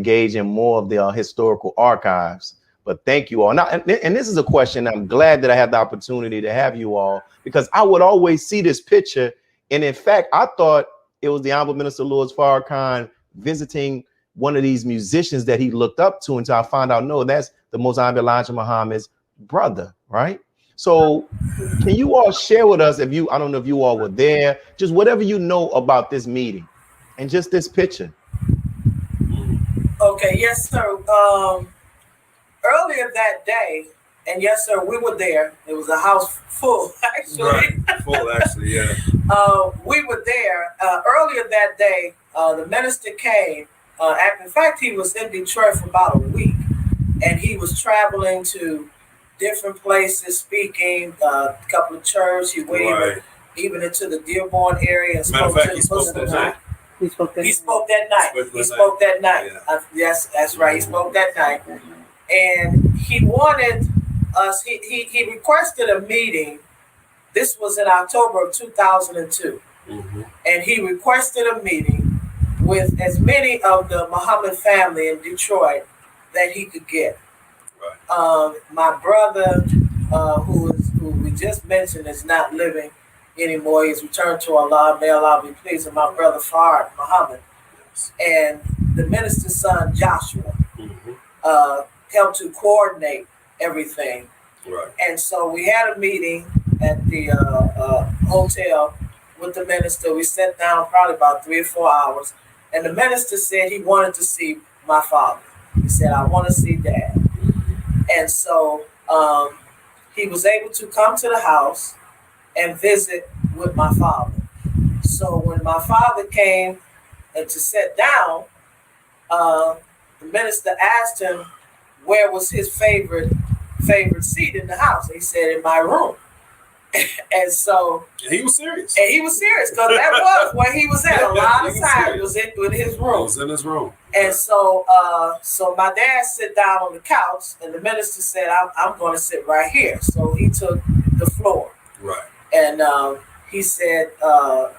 engage in more of the historical archives. But thank you all. Now, and this is a question I'm glad that I had the opportunity to have you all, because I would always see this picture. And in fact, I thought it was the Honorable Minister Louis Farrakhan visiting one of these musicians that he looked up to, until I found out, no, that's the Most Honorable Elijah Muhammad's brother, right? So can you all share with us, if you, I don't know if you all were there, just whatever you know about this meeting and just this picture. Okay, yes, sir. Earlier that day, and yes, sir, we were there. It was a house full, actually. Right, full, actually, yeah. We were there. Earlier that day, the minister came. In fact, he was in Detroit for about a week, and he was traveling to different places, speaking, a couple of churches. He went even into the Dearborn area and spoke to the Muslims. He spoke that night. Yeah. Yes, that's right. He spoke that night. And he wanted us, he requested a meeting. This was in October of 2002. Mm-hmm. And he requested a meeting with as many of the Muhammad family in Detroit that he could get. Right. My brother, who we just mentioned, is not living anymore. He's returned to Allah. May Allah be pleased with my brother Farrakhan Muhammad. Yes. And the minister's son Joshua helped to coordinate everything. Right. And so we had a meeting at the hotel with the minister. We sat down probably about 3 or 4 hours, and the minister said he wanted to see my father. He said, I want to see Dad. And so he was able to come to the house and visit with my father. So when my father came and to sit down, the minister asked him where was his favorite seat in the house. And he said, in my room. And so he was serious. And he was serious, because that was where he was at. A lot of time was in his room. He was in his room. And so so my dad sat down on the couch, and the minister said, I'm going to sit right here. So he took the floor. Right. And he said,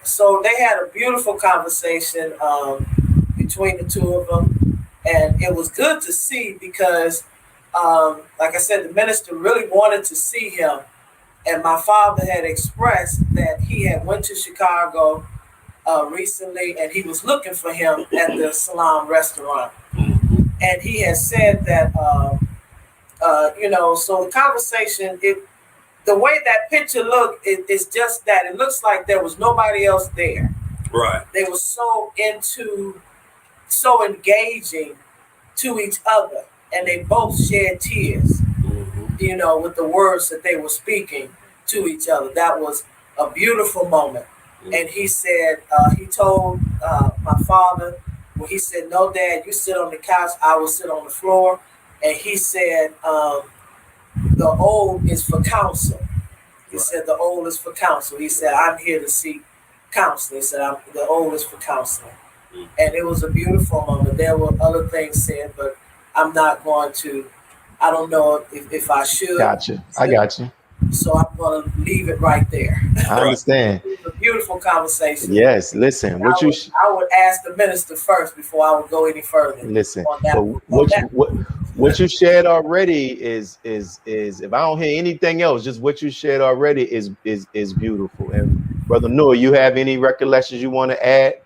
so they had a beautiful conversation between the two of them. And it was good to see, because, like I said, the minister really wanted to see him. And my father had expressed that he had went to Chicago recently, and he was looking for him at the Salam restaurant. And he had said that, so the conversation, the way that picture looked, it's just that. It looks like there was nobody else there. Right. They were so engaging to each other, and they both shed tears, with the words that they were speaking to each other. That was a beautiful moment. And he said, he told my father, well, he said, no, Dad, you sit on the couch, I will sit on the floor. And he said, the old is for counsel. He said, the old is for counsel. He said, I'm here to seek counsel. He said, the old is for counseling. And it was a beautiful moment. There were other things said, but I'm not going to, I don't know if I should. Gotcha. I got you. So I'm going to leave it right there. I understand. It was a beautiful conversation. Yes, listen. I would ask the minister first before I would go any further. Listen, what you shared already is if I don't hear anything else, just what you shared already is beautiful. And Brother Noor, you have any recollections you want to add?